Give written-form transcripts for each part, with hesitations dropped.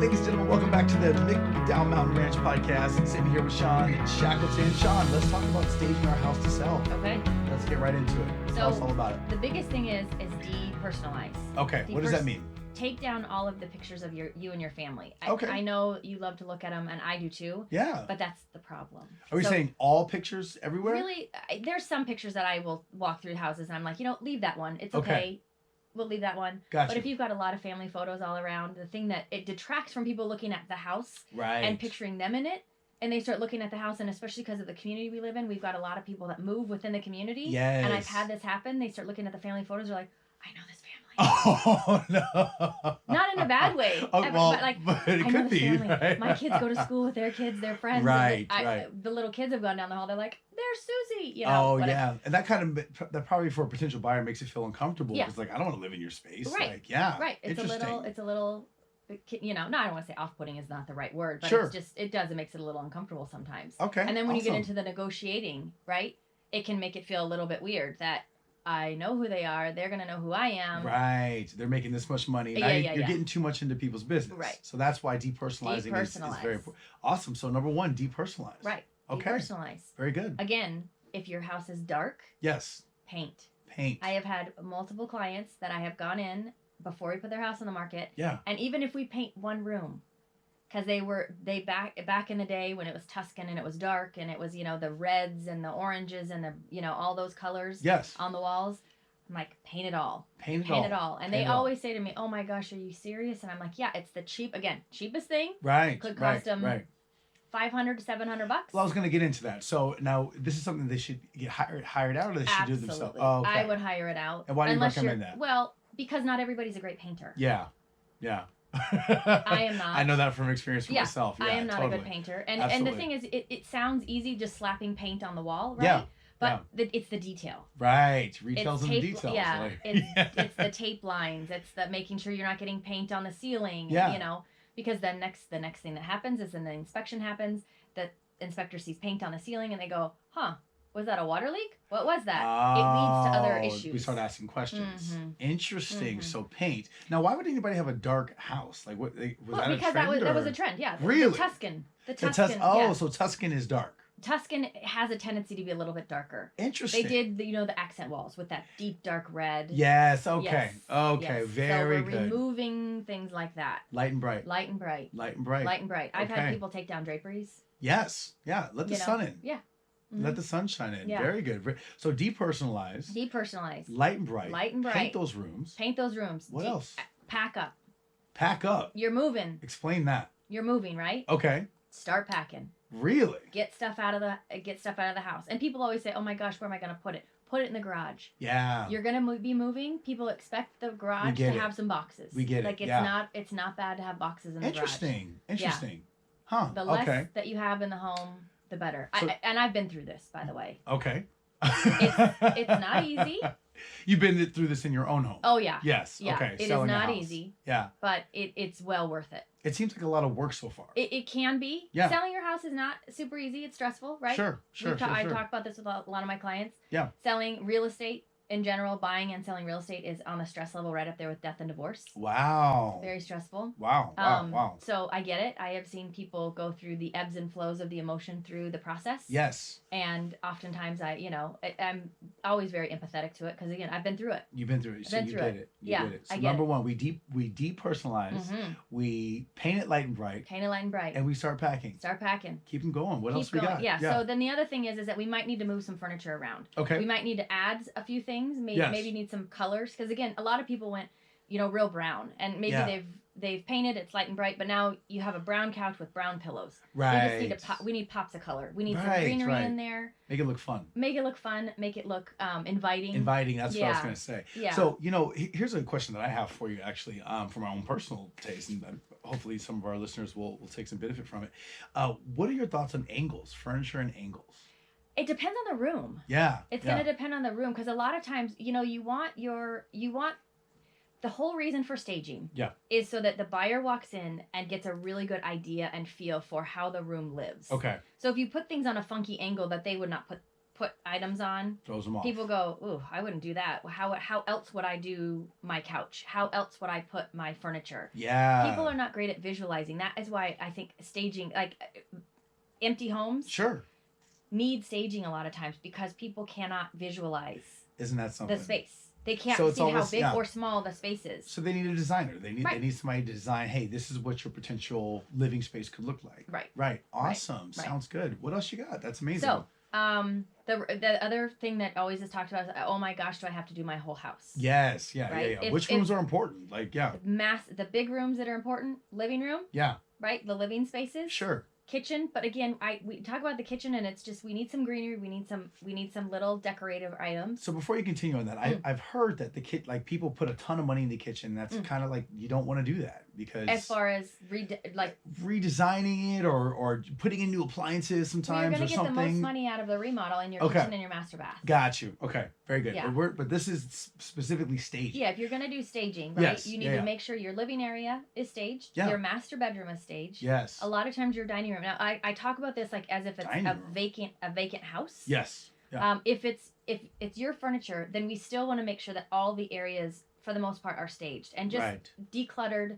ladies and gentlemen, welcome back to the Down Mountain Ranch podcast. Sitting here with Shawn Shackelton. Shawn, let's talk about staging our house to sell. Okay. Let's get right into it. Tell us all about it. The biggest thing is depersonalize. Okay, what does that mean? Take down all of the pictures of you and your family. Okay. I know you love to look at them, and I do too. Yeah. But that's the problem. Are we saying all pictures everywhere? Really, there's some pictures that I will walk through houses, and I'm like, leave that one. It's okay. We'll leave that one. Gotcha. But if you've got a lot of family photos all around, the thing that it detracts from people looking at the house and picturing them in it, and they start looking at the house, and especially because of the community we live in, we've got a lot of people that move within the community. Yes. And I've had this happen. They start looking at the family photos, they're like, I know this family. Oh, no. Not in a bad way. Oh, well, but it I could know this be. family. Right? My kids go to school with their kids, their friends. Right, and right. The little kids have gone down the hall. They're like, there's Susie. Oh, yeah. And that that probably for a potential buyer makes it feel uncomfortable. Yeah. It's like, I don't want to live in your space. Right. Like, yeah. Right. It's a little, no, I don't want to say off-putting is not the right word, but it's just, it makes it a little uncomfortable sometimes. Okay. And then when you get into the negotiating, right, it can make it feel a little bit weird that I know who they are. They're going to know who I am. Right. They're making this much money. Now you're getting too much into people's business. Right. So that's why depersonalizing is very important. Awesome. So number one, depersonalize. Right. Okay. Depersonalize. Very good. Again, if your house is dark. Yes. Paint. I have had multiple clients that I have gone in before we put their house on the market. Yeah. And even if we paint one room, because they back in the day when it was Tuscan and it was dark and it was the reds and the oranges and the all those colors on the walls, I'm like, paint it all. Paint it all. And they always say to me, oh my gosh, are you serious? And I'm like, yeah, it's the cheapest thing. Right. Could cost them $500 to $700. Well, I was going to get into that. So now this is something they should get hired out, or they should do themselves. Oh, okay. I would hire it out. And why do you recommend that? Well, because not everybody's a great painter. Yeah. I am not. I know that from experience for myself. Yeah, I am not a good painter. And the thing is, it sounds easy just slapping paint on the wall, right? Yeah. But it's the detail. Right. Retails and the details. Yeah. It's the tape lines. It's the making sure you're not getting paint on the ceiling. Yeah. Because then the next thing that happens is when the inspection happens, the inspector sees paint on the ceiling and they go, was that a water leak? What was that? It leads to other issues. We start asking questions. Mm-hmm. Interesting. Mm-hmm. So paint. Now, why would anybody have a dark house? Like, what? Was that a trend? Because that was a trend. Yeah. Really? The Tuscan. So Tuscan is dark. Tuscan has a tendency to be a little bit darker. Interesting. They did the accent walls with that deep dark red. Yes. Okay. Yes. Okay. Yes. Very so we're good. removing things like that. Light and bright. I've had people take down draperies. Yes. Yeah. Let the sun in. Yeah. Mm-hmm. Let the sun shine in. Yeah. Very good. So depersonalize. Light and bright. Paint those rooms. What else? Pack up. You're moving. Explain that. You're moving, right? Okay. Start packing. Really? Get stuff out of the house. And people always say, "Oh my gosh, where am I going to put it?" Put it in the garage. Yeah. You're going to be moving. People expect the garage to have some boxes. We get it. It's not bad to have boxes in the garage. Interesting. Yeah. Huh. The less that you have in the home, the better. So, and I've been through this, by the way. Okay. It's not easy. You've been through this in your own home. Oh yeah. Yes. Yeah. Okay. It is not easy. Yeah. But it's well worth it. It seems like a lot of work so far. It can be. Yeah. Selling your house is not super easy. It's stressful, right? Sure. I talk about this with a lot of my clients. Yeah. Selling real estate in general, buying and selling real estate is on the stress level right up there with death and divorce. Wow. Very stressful. Wow. So I get it. I have seen people go through the ebbs and flows of the emotion through the process. Yes. And oftentimes I'm always very empathetic to it because, again, I've been through it. You've been through it. So you did it. You did it. So I get number one, we depersonalize. Mm-hmm. We paint it light and bright. And we start packing. Keep them going. What else we got? Yeah. So then the other thing is that we might need to move some furniture around. Okay. We might need to add a few things. Maybe need some colors because, again, a lot of people went real brown, and maybe they've painted, it's light and bright, but now you have a brown couch with brown pillows. Right. We need pops of color. We need some greenery in there. Make it look fun. Make it look inviting. That's what I was going to say. Yeah. So, here's a question that I have for you, actually, from my own personal taste, and hopefully some of our listeners will take some benefit from it. What are your thoughts on angles, furniture and angles? It depends on the room. Yeah. It's going to depend on the room because a lot of times, you want the whole reason for staging is so that the buyer walks in and gets a really good idea and feel for how the room lives. Okay. So if you put things on a funky angle that they would not put put items on. Throws them off. People go, ooh, I wouldn't do that. How else would I do my couch? How else would I put my furniture? Yeah. People are not great at visualizing. That is why I think staging, like empty homes, sure, need staging a lot of times because people cannot visualize. Isn't that something? The space. They can't so see almost, how big or small the space is. So they need a designer. They need somebody to design, hey, this is what your potential living space could look like. Right. Awesome. Right. Sounds good. What else you got? That's amazing. So, the other thing that always is talked about is, oh my gosh, do I have to do my whole house? Yes. Yeah. Which rooms are important? Like, the big rooms that are important, living room. Yeah. Right? The living spaces. Sure. Kitchen, but again, we talk about the kitchen, and it's just we need some greenery, we need some little decorative items. So before you continue on that, I've heard that people put a ton of money in the kitchen. That's kind of like, you don't want to do that because as far as redesigning it or putting in new appliances sometimes, you're or something. You're going to get the most money out of the remodel in your kitchen and your master bath. Got you. Okay, very good. Yeah. But this is specifically staging. Yeah, if you're going to do staging, right? Yes. You need to make sure your living area is staged. Yeah. Your master bedroom is staged. Yes. A lot of times your dining room. Now I talk about this like as if it's a vacant house. Yes. Yeah. If it's your furniture, then we still want to make sure that all the areas for the most part are staged and just decluttered,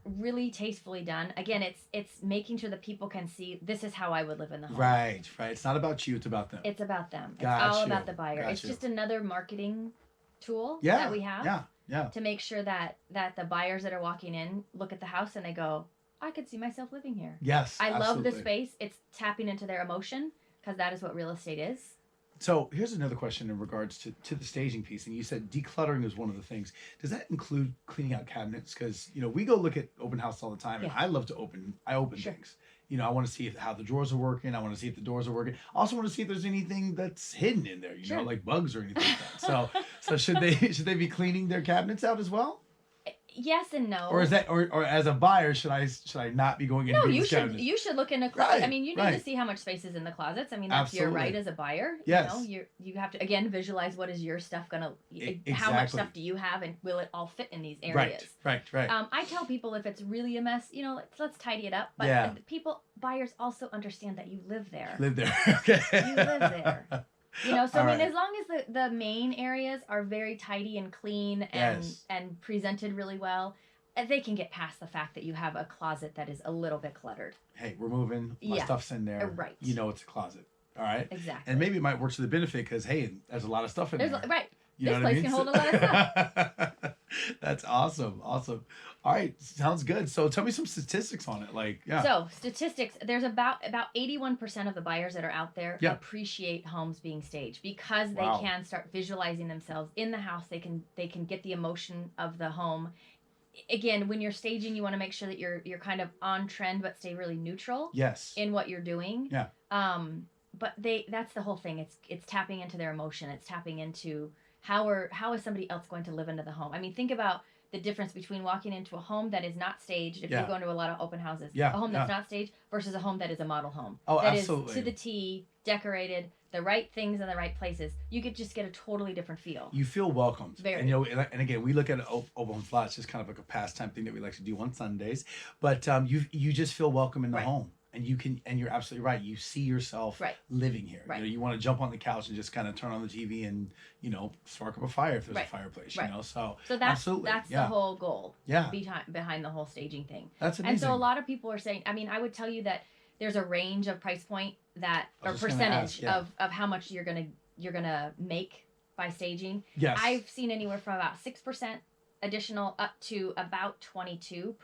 really tastefully done. Again, it's making sure that people can see this is how I would live in the home. Right. It's not about you, it's about them. It's about them. Got it's all you. about the buyer. Got it's you. just another marketing tool that we have. Yeah. To make sure that the buyers that are walking in look at the house and they go, I could see myself living here. Yes. I love the space. It's tapping into their emotion because that is what real estate is. So here's another question in regards to the staging piece. And you said decluttering is one of the things. Does that include cleaning out cabinets? Because, we go look at open house all the time, and I love to open things. I want to see how the drawers are working. I want to see if the doors are working. I also want to see if there's anything that's hidden in there, like bugs or anything like that. So should they be cleaning their cabinets out as well? Yes and no. Or is that or as a buyer should I not be going into you should look in a closet. Right, I mean, you need to see how much space is in the closets. I mean, that's your right as a buyer. Yes. You have to again visualize what is your stuff gonna Exactly. How much stuff do you have and will it all fit in these areas? Right. I tell people if it's really a mess, let's tidy it up. But buyers also understand that you live there. Okay. You live there. So right. as long as the main areas are very tidy and clean and presented really well, they can get past the fact that you have a closet that is a little bit cluttered. Hey, we're moving. My stuff's in there. Right. It's a closet. All right. Exactly. And maybe it might work to the benefit because, hey, there's a lot of stuff in there. Right. This place can hold a lot of stuff. That's awesome. All right. Sounds good. So tell me some statistics on it. So statistics, there's about 81% of the buyers that are out there appreciate homes being staged because they can start visualizing themselves in the house. They can get the emotion of the home. Again, when you're staging, you want to make sure that you're kind of on trend, but stay really neutral. Yes. In what you're doing. Yeah. But that's the whole thing. It's tapping into their emotion. It's tapping into how is somebody else going to live into the home? I mean, think about the difference between walking into a home that is not staged, if you go into a lot of open houses, a home that's not staged versus a home that is a model home. Oh, that absolutely. Is to the T, decorated, the right things in the right places. You could just get a totally different feel. You feel welcomed. Very. And again, we look at open lots just kind of like a pastime thing that we like to do on Sundays, but you just feel welcome in the home. And you're absolutely right. You see yourself living here. Right. You want to jump on the couch and just kind of turn on the TV and spark up a fire if there's a fireplace. So that's absolutely. That's the whole goal. Yeah. Behind the whole staging thing. That's amazing. And so a lot of people are saying. I mean, I would tell you that there's a range of price point or percentage of how much you're gonna make by staging. Yes. I've seen anywhere from about 6% additional up to about 22%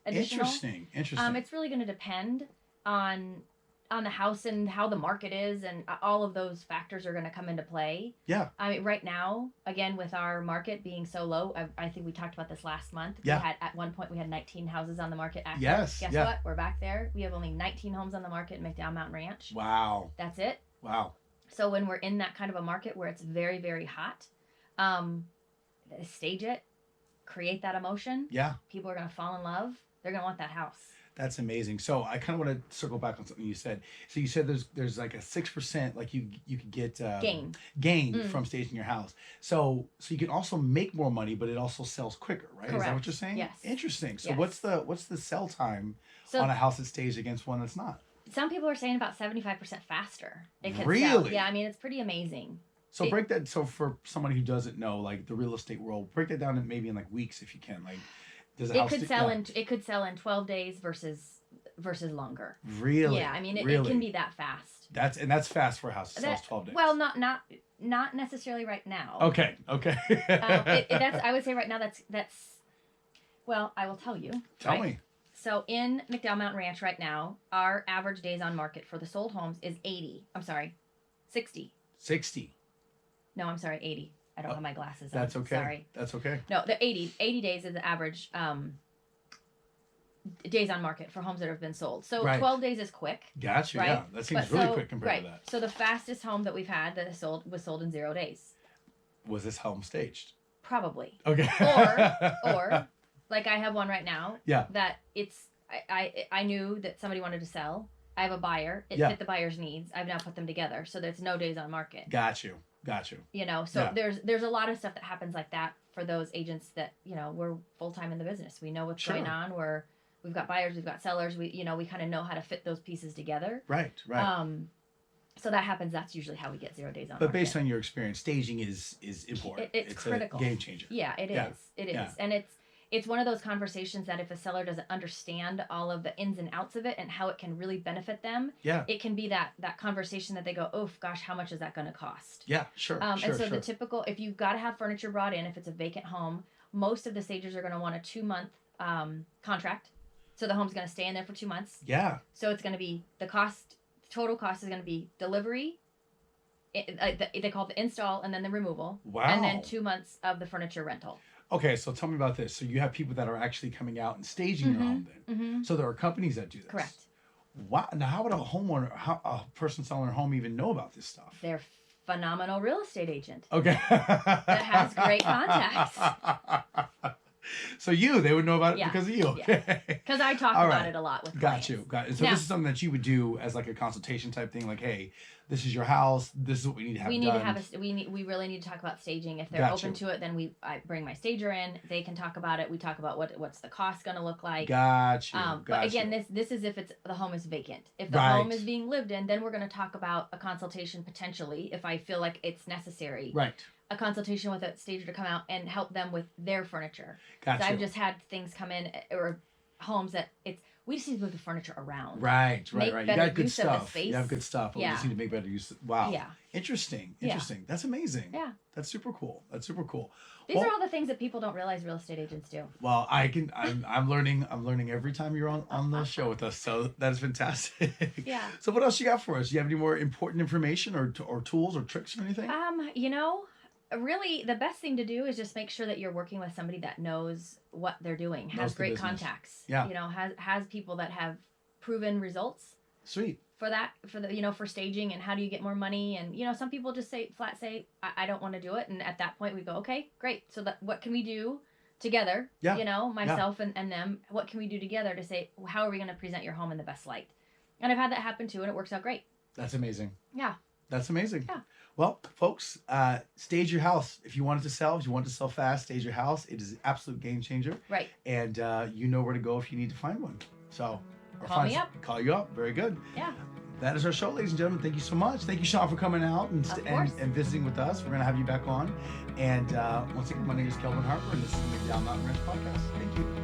additional. Interesting. It's really going to depend on the house and how the market is, and all of those factors are going to come into play. Yeah. I mean, right now, again, with our market being so low, I think we talked about this last month. Yeah. At one point we had 19 houses on the market active. Yes. Guess what? We're back there. We have only 19 homes on the market in McDowell Mountain Ranch. Wow. That's it. Wow. So when we're in that kind of a market where it's very, very hot, stage it, create that emotion. Yeah. People are going to fall in love. They're going to want that house. That's amazing. So I kind of want to circle back on something you said. So you said there's like a 6% like you could get gain from staging your house. So you can also make more money, but it also sells quicker, right? Correct. Is that what you're saying? Yes. Interesting. So yes. what's the sell time on a house that's staged against one that's not? Some people are saying about 75% faster. It can really? sell. Yeah, I mean, it's pretty amazing. So break that. So for somebody who doesn't know, like the real estate world, break that down in maybe in like weeks if you can. Like, does it could sell in 12 days versus longer. Really? Yeah, I mean, it can be that fast. That's fast for a house. It sells 12 days. Well, not necessarily right now. Okay. I would say right now that's. Well, I will tell you. Tell me. So in McDowell Mountain Ranch right now, our average days on market for the sold homes is 60. 60. No, I'm sorry, 80. I don't have my glasses on. That's okay. Sorry. That's okay. No, the 80 days is the average days on market for homes that have been sold. So 12 days is quick. Gotcha. Right? Yeah, that seems really quick compared to that. So the fastest home that we've had that was sold in 0 days. Was this home staged? Probably. Okay. Or like I have one right now. Yeah. That I knew that somebody wanted to sell. I have a buyer. It fit the buyer's needs. I've now put them together, so there's no days on market. Got you. You know, so there's a lot of stuff that happens like that for those agents that, you know, we're full time in the business. We know what's going on. We've got buyers, we've got sellers. We kind of know how to fit those pieces together. Right. So that happens. That's usually how we get 0 days on. But based on your experience, staging is important. It's critical. A game changer. Yeah, it is. It is, and it's one of those conversations that if a seller doesn't understand all of the ins and outs of it and how it can really benefit them, it can be that conversation that they go, oh gosh, how much is that going to cost? Yeah, sure. The typical, if you've got to have furniture brought in, if it's a vacant home, most of the stagers are going to want a 2-month contract. So the home's going to stay in there for 2 months. Yeah. So it's going to be total cost is going to be delivery. They call it the install and then the removal. Wow. And then 2 months of the furniture rental. Okay, so tell me about this. So you have people that are actually coming out and staging your home then. Mm-hmm. So there are companies that do this. Correct. Wow. Now how would a person selling their home even know about this stuff? They're phenomenal real estate agent. Okay. That has great contacts. So they would know about it because of you. Yeah. Because I talk about it a lot with clients. Got you. So this is something that you would do as like a consultation type thing, like, hey, this is your house. This is what we need to have done. We really need to talk about staging. If they're open to it, then I bring my stager in. They can talk about it. We talk about what's the cost going to look like. Got you. But again, this is if the home is vacant. If the home is being lived in, then we're going to talk about a consultation potentially if I feel like it's necessary. Right. A consultation with a stager to come out and help them with their furniture. Gotcha. I've just had things come in or homes that we just need to move the furniture around. Right. You got good stuff. You have good stuff. But we just need to make better use. Wow. Yeah. Interesting. Yeah. That's amazing. Yeah. That's super cool. These are all the things that people don't realize real estate agents do. Well, I'm learning every time you're on the show with us. So that is fantastic. Yeah. So what else you got for us? Do you have any more important information or tools or tricks or anything? Really, the best thing to do is just make sure that you're working with somebody that knows what they're doing, has great contacts. Yeah. Has people that have proven results. Sweet. For staging and how do you get more money, and some people just say I don't want to do it, and at that point we go, okay, great. So what can we do together? Yeah. Myself and them. What can we do together to say how are we going to present your home in the best light? And I've had that happen too, and it works out great. That's amazing. Yeah. That's amazing. Yeah. Well, folks, stage your house. If you want it to sell, if you want it to sell fast, stage your house. It is an absolute game changer. Right. And you know where to go if you need to find one. So call me up. Call you up. Very good. Yeah. That is our show, ladies and gentlemen. Thank you so much. Thank you, Shawn, for coming out and visiting with us. We're going to have you back on. And once again, my name is Kelvin Harper, and this is the McDowell Mountain Ranch Podcast. Thank you.